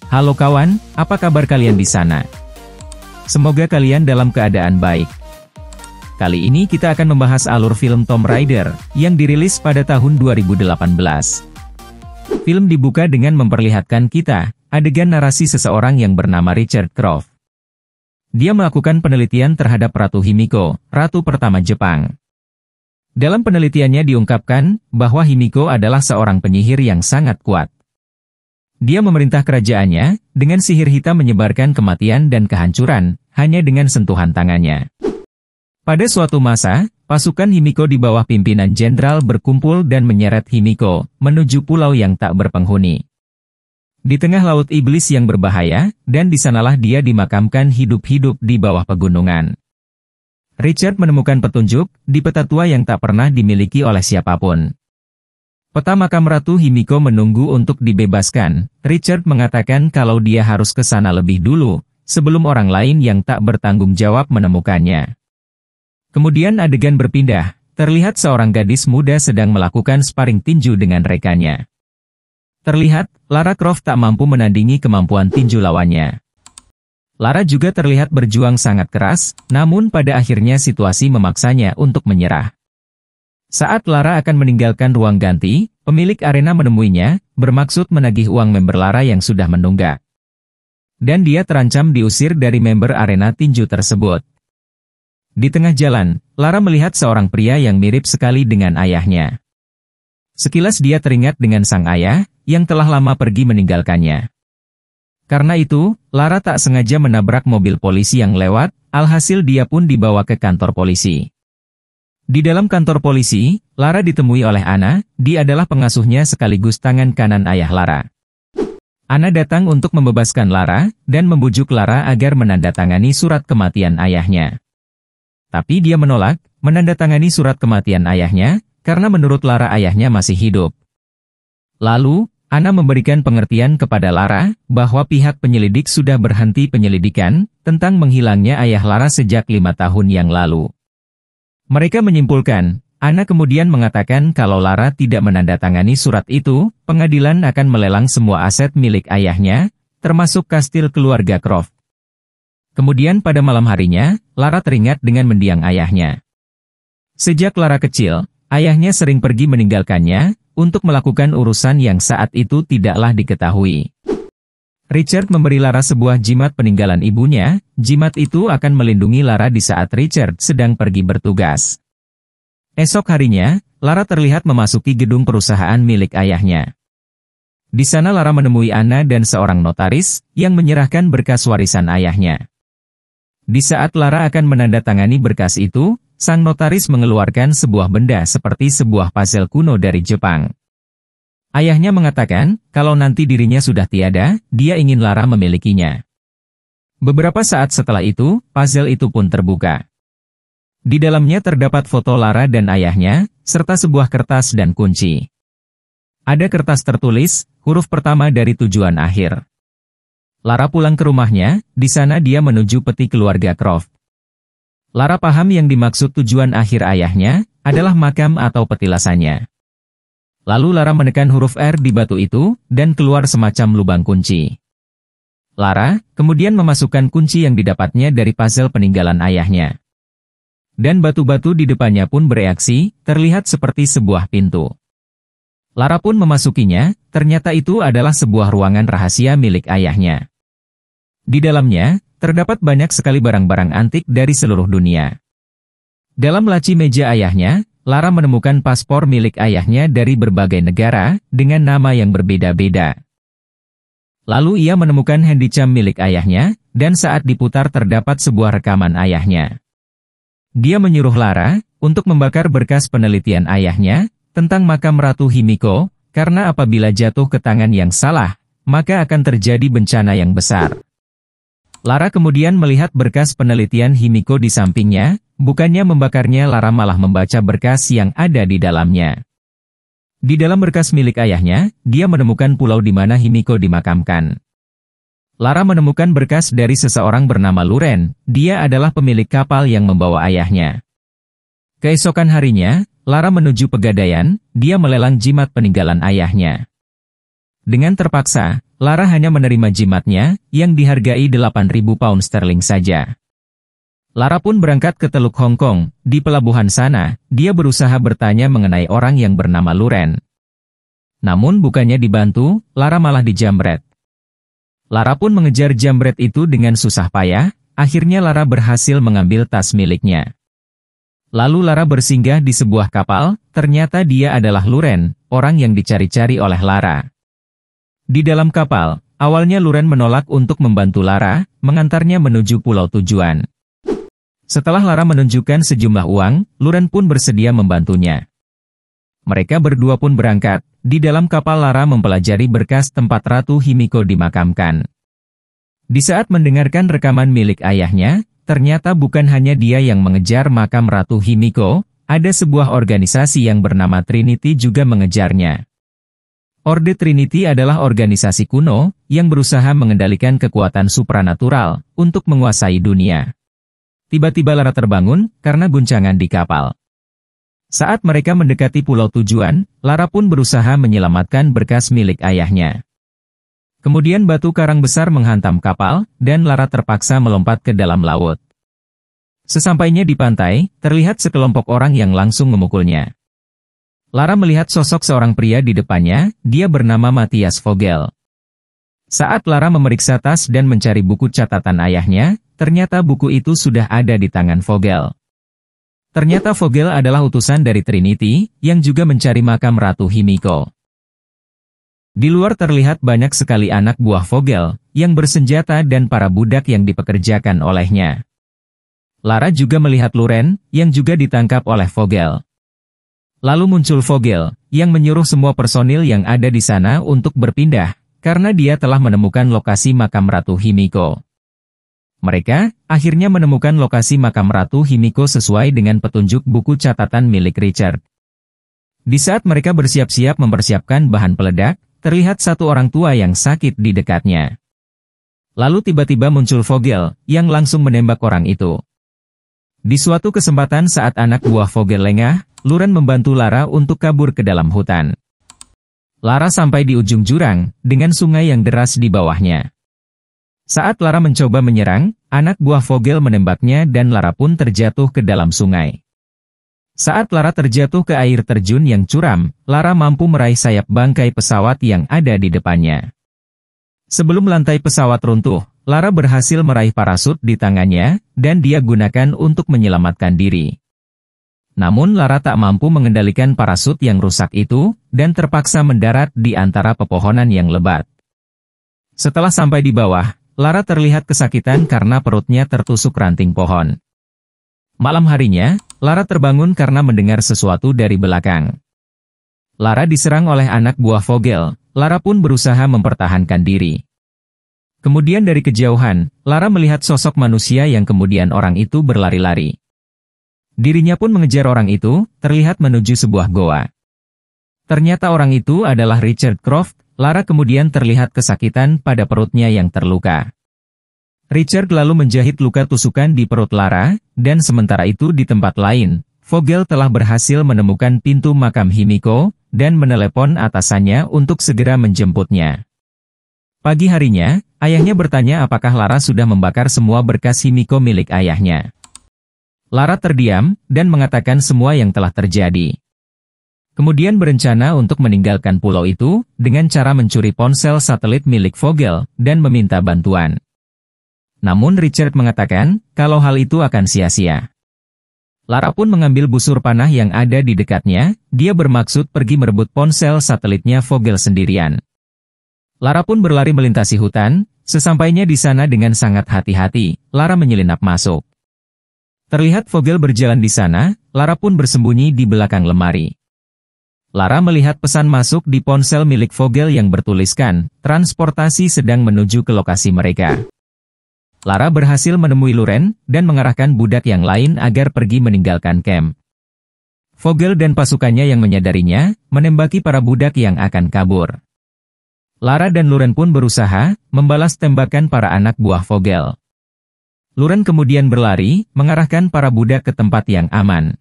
Halo kawan, apa kabar kalian di sana? Semoga kalian dalam keadaan baik. Kali ini kita akan membahas alur film Tomb Raider, yang dirilis pada tahun 2018. Film dibuka dengan memperlihatkan kita, adegan narasi seseorang yang bernama Richard Croft. Dia melakukan penelitian terhadap Ratu Himiko, Ratu pertama Jepang. Dalam penelitiannya diungkapkan, bahwa Himiko adalah seorang penyihir yang sangat kuat. Dia memerintah kerajaannya, dengan sihir hitam menyebarkan kematian dan kehancuran, hanya dengan sentuhan tangannya. Pada suatu masa, pasukan Himiko di bawah pimpinan jenderal berkumpul dan menyeret Himiko, menuju pulau yang tak berpenghuni. Di tengah laut iblis yang berbahaya, dan di sanalah dia dimakamkan hidup-hidup di bawah pegunungan. Richard menemukan petunjuk, di peta tua yang tak pernah dimiliki oleh siapapun. Peta makam Ratu Himiko menunggu untuk dibebaskan. Richard mengatakan kalau dia harus ke sana lebih dulu, sebelum orang lain yang tak bertanggung jawab menemukannya. Kemudian adegan berpindah, terlihat seorang gadis muda sedang melakukan sparring tinju dengan rekannya. Terlihat, Lara Croft tak mampu menandingi kemampuan tinju lawannya. Lara juga terlihat berjuang sangat keras, namun pada akhirnya situasi memaksanya untuk menyerah. Saat Lara akan meninggalkan ruang ganti, pemilik arena menemuinya, bermaksud menagih uang member Lara yang sudah menunggak. Dan dia terancam diusir dari member arena tinju tersebut. Di tengah jalan, Lara melihat seorang pria yang mirip sekali dengan ayahnya. Sekilas dia teringat dengan sang ayah, yang telah lama pergi meninggalkannya. Karena itu, Lara tak sengaja menabrak mobil polisi yang lewat, alhasil dia pun dibawa ke kantor polisi. Di dalam kantor polisi, Lara ditemui oleh Anna, dia adalah pengasuhnya sekaligus tangan kanan ayah Lara. Anna datang untuk membebaskan Lara, dan membujuk Lara agar menandatangani surat kematian ayahnya. Tapi dia menolak, menandatangani surat kematian ayahnya, karena menurut Lara ayahnya masih hidup. Lalu, Anna memberikan pengertian kepada Lara, bahwa pihak penyelidik sudah berhenti penyelidikan, tentang menghilangnya ayah Lara sejak 5 tahun yang lalu. Mereka menyimpulkan, Anna kemudian mengatakan kalau Lara tidak menandatangani surat itu, pengadilan akan melelang semua aset milik ayahnya, termasuk kastil keluarga Croft. Kemudian pada malam harinya, Lara teringat dengan mendiang ayahnya. Sejak Lara kecil, ayahnya sering pergi meninggalkannya, untuk melakukan urusan yang saat itu tidaklah diketahui. Richard memberi Lara sebuah jimat peninggalan ibunya, jimat itu akan melindungi Lara di saat Richard sedang pergi bertugas. Esok harinya, Lara terlihat memasuki gedung perusahaan milik ayahnya. Di sana Lara menemui Anna dan seorang notaris, yang menyerahkan berkas warisan ayahnya. Di saat Lara akan menandatangani berkas itu, sang notaris mengeluarkan sebuah benda seperti sebuah puzzle kuno dari Jepang. Ayahnya mengatakan, kalau nanti dirinya sudah tiada, dia ingin Lara memilikinya. Beberapa saat setelah itu, puzzle itu pun terbuka. Di dalamnya terdapat foto Lara dan ayahnya, serta sebuah kertas dan kunci. Ada kertas tertulis, huruf pertama dari tujuan akhir. Lara pulang ke rumahnya, di sana dia menuju peti keluarga Croft. Lara paham yang dimaksud tujuan akhir ayahnya, adalah makam atau petilasannya. Lalu Lara menekan huruf R di batu itu, dan keluar semacam lubang kunci. Lara, kemudian memasukkan kunci yang didapatnya dari puzzle peninggalan ayahnya. Dan batu-batu di depannya pun bereaksi, terlihat seperti sebuah pintu. Lara pun memasukinya, ternyata itu adalah sebuah ruangan rahasia milik ayahnya. Di dalamnya, terdapat banyak sekali barang-barang antik dari seluruh dunia. Dalam laci meja ayahnya, Lara menemukan paspor milik ayahnya dari berbagai negara, dengan nama yang berbeda-beda. Lalu ia menemukan handycam milik ayahnya, dan saat diputar terdapat sebuah rekaman ayahnya. Dia menyuruh Lara, untuk membakar berkas penelitian ayahnya, tentang makam Ratu Himiko, karena apabila jatuh ke tangan yang salah, maka akan terjadi bencana yang besar. Lara kemudian melihat berkas penelitian Himiko di sampingnya, bukannya membakarnya Lara malah membaca berkas yang ada di dalamnya. Di dalam berkas milik ayahnya, dia menemukan pulau di mana Himiko dimakamkan. Lara menemukan berkas dari seseorang bernama Luren, dia adalah pemilik kapal yang membawa ayahnya. Keesokan harinya, Lara menuju Pegadaian, dia melelang jimat peninggalan ayahnya. Dengan terpaksa, Lara hanya menerima jimatnya, yang dihargai 8.000 pound sterling saja. Lara pun berangkat ke Teluk Hong Kong. Di pelabuhan sana, dia berusaha bertanya mengenai orang yang bernama Luren. Namun bukannya dibantu, Lara malah dijambret. Lara pun mengejar jambret itu dengan susah payah, akhirnya Lara berhasil mengambil tas miliknya. Lalu Lara bersinggah di sebuah kapal, ternyata dia adalah Luren, orang yang dicari-cari oleh Lara. Di dalam kapal, awalnya Luren menolak untuk membantu Lara, mengantarnya menuju pulau tujuan. Setelah Lara menunjukkan sejumlah uang, Luren pun bersedia membantunya. Mereka berdua pun berangkat. Di dalam kapal Lara mempelajari berkas tempat Ratu Himiko dimakamkan. Di saat mendengarkan rekaman milik ayahnya, ternyata bukan hanya dia yang mengejar makam Ratu Himiko, ada sebuah organisasi yang bernama Trinity juga mengejarnya. Orde Trinity adalah organisasi kuno, yang berusaha mengendalikan kekuatan supranatural, untuk menguasai dunia. Tiba-tiba Lara terbangun, karena guncangan di kapal. Saat mereka mendekati pulau tujuan, Lara pun berusaha menyelamatkan berkas milik ayahnya. Kemudian batu karang besar menghantam kapal, dan Lara terpaksa melompat ke dalam laut. Sesampainya di pantai, terlihat sekelompok orang yang langsung memukulnya. Lara melihat sosok seorang pria di depannya, dia bernama Matthias Vogel. Saat Lara memeriksa tas dan mencari buku catatan ayahnya, ternyata buku itu sudah ada di tangan Vogel. Ternyata Vogel adalah utusan dari Trinity, yang juga mencari makam Ratu Himiko. Di luar terlihat banyak sekali anak buah Vogel, yang bersenjata dan para budak yang dipekerjakan olehnya. Lara juga melihat Luren, yang juga ditangkap oleh Vogel. Lalu muncul Vogel, yang menyuruh semua personil yang ada di sana untuk berpindah, karena dia telah menemukan lokasi makam Ratu Himiko. Mereka akhirnya menemukan lokasi makam Ratu Himiko sesuai dengan petunjuk buku catatan milik Richard. Di saat mereka bersiap-siap mempersiapkan bahan peledak, terlihat satu orang tua yang sakit di dekatnya. Lalu tiba-tiba muncul Vogel, yang langsung menembak orang itu. Di suatu kesempatan saat anak buah Vogel lengah, Luren membantu Lara untuk kabur ke dalam hutan. Lara sampai di ujung jurang, dengan sungai yang deras di bawahnya. Saat Lara mencoba menyerang, anak buah Vogel menembaknya dan Lara pun terjatuh ke dalam sungai. Saat Lara terjatuh ke air terjun yang curam, Lara mampu meraih sayap bangkai pesawat yang ada di depannya. Sebelum lantai pesawat runtuh, Lara berhasil meraih parasut di tangannya, dan dia gunakan untuk menyelamatkan diri. Namun Lara tak mampu mengendalikan parasut yang rusak itu, dan terpaksa mendarat di antara pepohonan yang lebat. Setelah sampai di bawah, Lara terlihat kesakitan karena perutnya tertusuk ranting pohon. Malam harinya, Lara terbangun karena mendengar sesuatu dari belakang. Lara diserang oleh anak buah Vogel, Lara pun berusaha mempertahankan diri. Kemudian dari kejauhan, Lara melihat sosok manusia yang kemudian orang itu berlari-lari. Dirinya pun mengejar orang itu, terlihat menuju sebuah goa. Ternyata orang itu adalah Richard Croft. Lara kemudian terlihat kesakitan pada perutnya yang terluka. Richard lalu menjahit luka tusukan di perut Lara, dan sementara itu di tempat lain, Vogel telah berhasil menemukan pintu makam Himiko, dan menelepon atasannya untuk segera menjemputnya. Pagi harinya, ayahnya bertanya apakah Lara sudah membakar semua berkas Himiko milik ayahnya. Lara terdiam, dan mengatakan semua yang telah terjadi. Kemudian berencana untuk meninggalkan pulau itu, dengan cara mencuri ponsel satelit milik Vogel, dan meminta bantuan. Namun Richard mengatakan, kalau hal itu akan sia-sia. Lara pun mengambil busur panah yang ada di dekatnya, dia bermaksud pergi merebut ponsel satelitnya Vogel sendirian. Lara pun berlari melintasi hutan, sesampainya di sana dengan sangat hati-hati, Lara menyelinap masuk. Terlihat Vogel berjalan di sana, Lara pun bersembunyi di belakang lemari. Lara melihat pesan masuk di ponsel milik Vogel yang bertuliskan, transportasi sedang menuju ke lokasi mereka. Lara berhasil menemui Luren, dan mengarahkan budak yang lain agar pergi meninggalkan camp. Vogel dan pasukannya yang menyadarinya, menembaki para budak yang akan kabur. Lara dan Luren pun berusaha, membalas tembakan para anak buah Vogel. Luren kemudian berlari, mengarahkan para budak ke tempat yang aman.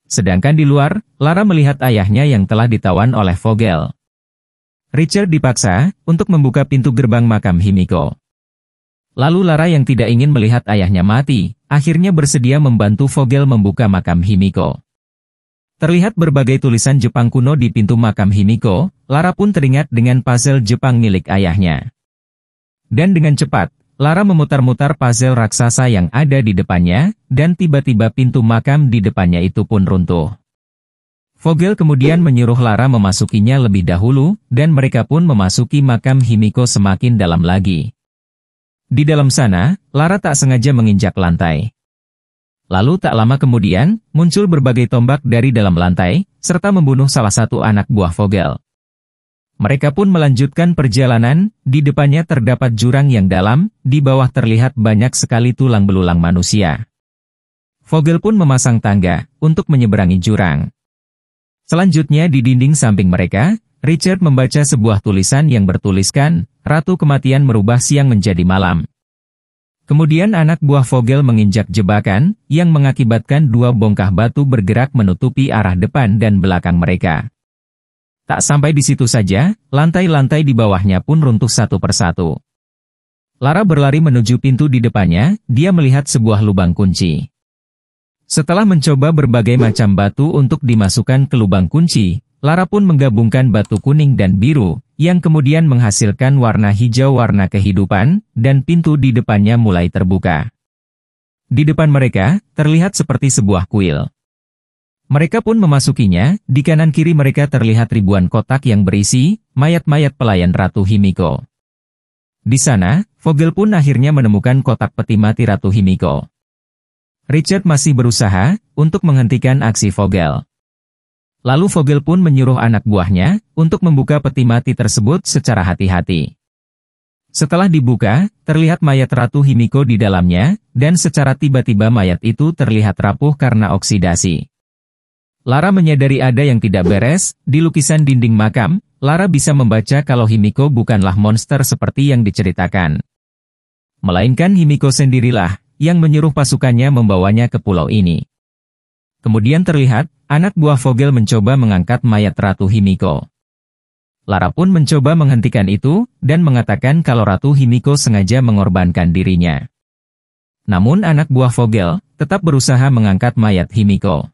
Sedangkan di luar, Lara melihat ayahnya yang telah ditawan oleh Vogel. Richard dipaksa untuk membuka pintu gerbang makam Himiko. Lalu Lara yang tidak ingin melihat ayahnya mati, akhirnya bersedia membantu Vogel membuka makam Himiko. Terlihat berbagai tulisan Jepang kuno di pintu makam Himiko, Lara pun teringat dengan puzzle Jepang milik ayahnya. Dan dengan cepat, Lara memutar-mutar puzzle raksasa yang ada di depannya, dan tiba-tiba pintu makam di depannya itu pun runtuh. Vogel kemudian menyuruh Lara memasukinya lebih dahulu, dan mereka pun memasuki makam Himiko semakin dalam lagi. Di dalam sana, Lara tak sengaja menginjak lantai. Lalu tak lama kemudian, muncul berbagai tombak dari dalam lantai, serta membunuh salah satu anak buah Vogel. Mereka pun melanjutkan perjalanan, di depannya terdapat jurang yang dalam, di bawah terlihat banyak sekali tulang belulang manusia. Vogel pun memasang tangga, untuk menyeberangi jurang. Selanjutnya di dinding samping mereka, Richard membaca sebuah tulisan yang bertuliskan, Ratu Kematian merubah siang menjadi malam. Kemudian anak buah Vogel menginjak jebakan, yang mengakibatkan dua bongkah batu bergerak menutupi arah depan dan belakang mereka. Tak sampai di situ saja, lantai-lantai di bawahnya pun runtuh satu persatu. Lara berlari menuju pintu di depannya, dia melihat sebuah lubang kunci. Setelah mencoba berbagai macam batu untuk dimasukkan ke lubang kunci, Lara pun menggabungkan batu kuning dan biru, yang kemudian menghasilkan warna hijau warna kehidupan, dan pintu di depannya mulai terbuka. Di depan mereka, terlihat seperti sebuah kuil. Mereka pun memasukinya, di kanan kiri mereka terlihat ribuan kotak yang berisi, mayat-mayat pelayan Ratu Himiko. Di sana, Vogel pun akhirnya menemukan kotak peti mati Ratu Himiko. Richard masih berusaha, untuk menghentikan aksi Vogel. Lalu Vogel pun menyuruh anak buahnya, untuk membuka peti mati tersebut secara hati-hati. Setelah dibuka, terlihat mayat Ratu Himiko di dalamnya, dan secara tiba-tiba mayat itu terlihat rapuh karena oksidasi. Lara menyadari ada yang tidak beres, di lukisan dinding makam, Lara bisa membaca kalau Himiko bukanlah monster seperti yang diceritakan. Melainkan Himiko sendirilah, yang menyuruh pasukannya membawanya ke pulau ini. Kemudian terlihat, anak buah Vogel mencoba mengangkat mayat Ratu Himiko. Lara pun mencoba menghentikan itu, dan mengatakan kalau Ratu Himiko sengaja mengorbankan dirinya. Namun anak buah Vogel, tetap berusaha mengangkat mayat Himiko.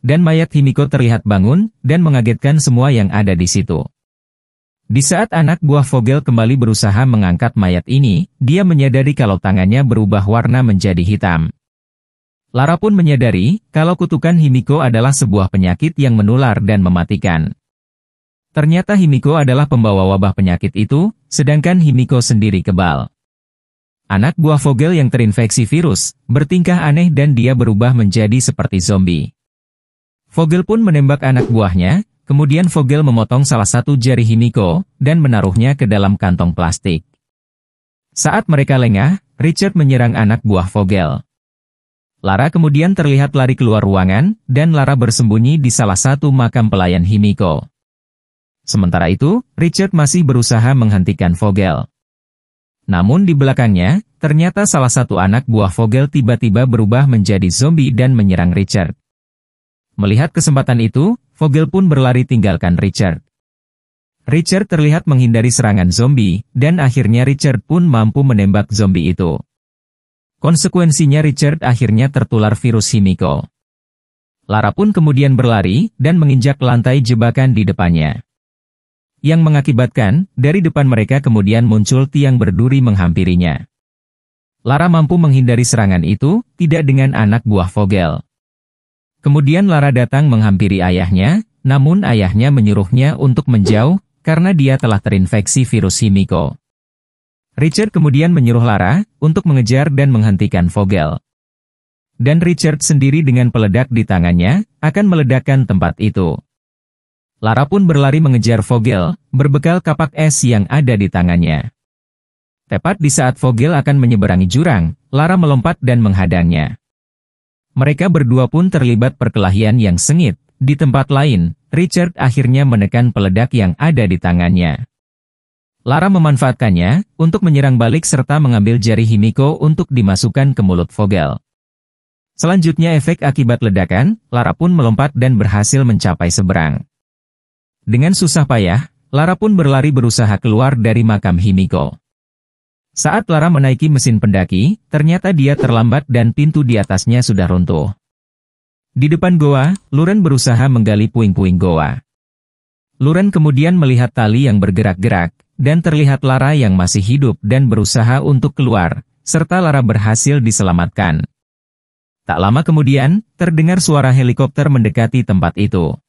Dan mayat Himiko terlihat bangun, dan mengagetkan semua yang ada di situ. Di saat anak buah Vogel kembali berusaha mengangkat mayat ini, dia menyadari kalau tangannya berubah warna menjadi hitam. Lara pun menyadari, kalau kutukan Himiko adalah sebuah penyakit yang menular dan mematikan. Ternyata Himiko adalah pembawa wabah penyakit itu, sedangkan Himiko sendiri kebal. Anak buah Vogel yang terinfeksi virus, bertingkah aneh dan dia berubah menjadi seperti zombie. Vogel pun menembak anak buahnya, kemudian Vogel memotong salah satu jari Himiko, dan menaruhnya ke dalam kantong plastik. Saat mereka lengah, Richard menyerang anak buah Vogel. Lara kemudian terlihat lari keluar ruangan, dan Lara bersembunyi di salah satu makam pelayan Himiko. Sementara itu, Richard masih berusaha menghentikan Vogel. Namun di belakangnya, ternyata salah satu anak buah Vogel tiba-tiba berubah menjadi zombie dan menyerang Richard. Melihat kesempatan itu, Vogel pun berlari tinggalkan Richard. Richard terlihat menghindari serangan zombie, dan akhirnya Richard pun mampu menembak zombie itu. Konsekuensinya Richard akhirnya tertular virus Himiko. Lara pun kemudian berlari, dan menginjak lantai jebakan di depannya. Yang mengakibatkan, dari depan mereka kemudian muncul tiang berduri menghampirinya. Lara mampu menghindari serangan itu, tidak dengan anak buah Vogel. Kemudian Lara datang menghampiri ayahnya, namun ayahnya menyuruhnya untuk menjauh, karena dia telah terinfeksi virus Himiko. Richard kemudian menyuruh Lara, untuk mengejar dan menghentikan Vogel. Dan Richard sendiri dengan peledak di tangannya, akan meledakkan tempat itu. Lara pun berlari mengejar Vogel, berbekal kapak es yang ada di tangannya. Tepat di saat Vogel akan menyeberangi jurang, Lara melompat dan menghadangnya. Mereka berdua pun terlibat perkelahian yang sengit. Di tempat lain, Richard akhirnya menekan peledak yang ada di tangannya. Lara memanfaatkannya, untuk menyerang balik serta mengambil jari Himiko untuk dimasukkan ke mulut Vogel. Selanjutnya efek akibat ledakan, Lara pun melompat dan berhasil mencapai seberang. Dengan susah payah, Lara pun berlari berusaha keluar dari makam Himiko. Saat Lara menaiki mesin pendaki, ternyata dia terlambat dan pintu di atasnya sudah runtuh. Di depan goa, Luren berusaha menggali puing-puing goa. Luren kemudian melihat tali yang bergerak-gerak, dan terlihat Lara yang masih hidup dan berusaha untuk keluar, serta Lara berhasil diselamatkan. Tak lama kemudian, terdengar suara helikopter mendekati tempat itu.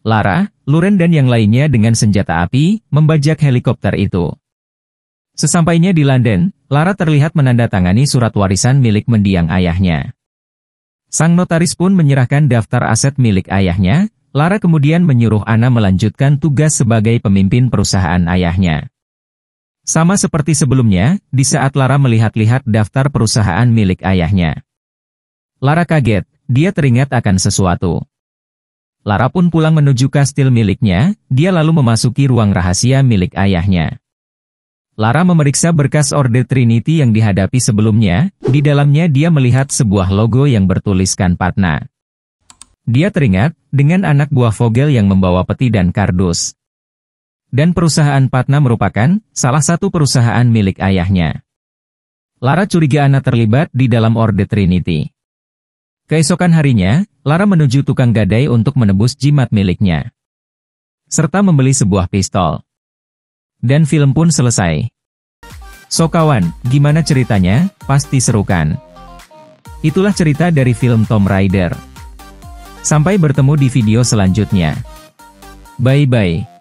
Lara, Luren dan yang lainnya dengan senjata api, membajak helikopter itu. Sesampainya di London, Lara terlihat menandatangani surat warisan milik mendiang ayahnya. Sang notaris pun menyerahkan daftar aset milik ayahnya. Lara kemudian menyuruh Anna melanjutkan tugas sebagai pemimpin perusahaan ayahnya. Sama seperti sebelumnya, di saat Lara melihat-lihat daftar perusahaan milik ayahnya. Lara kaget, dia teringat akan sesuatu. Lara pun pulang menuju kastil miliknya, dia lalu memasuki ruang rahasia milik ayahnya. Lara memeriksa berkas Orde Trinity yang dihadapi sebelumnya, di dalamnya dia melihat sebuah logo yang bertuliskan Patna. Dia teringat, dengan anak buah Vogel yang membawa peti dan kardus. Dan perusahaan Patna merupakan salah satu perusahaan milik ayahnya. Lara curiga Anna terlibat di dalam Orde Trinity. Keesokan harinya, Lara menuju tukang gadai untuk menebus jimat miliknya. Serta membeli sebuah pistol. Dan film pun selesai. So kawan, gimana ceritanya? Pasti seru kan? Itulah cerita dari film Tomb Raider. Sampai bertemu di video selanjutnya. Bye-bye.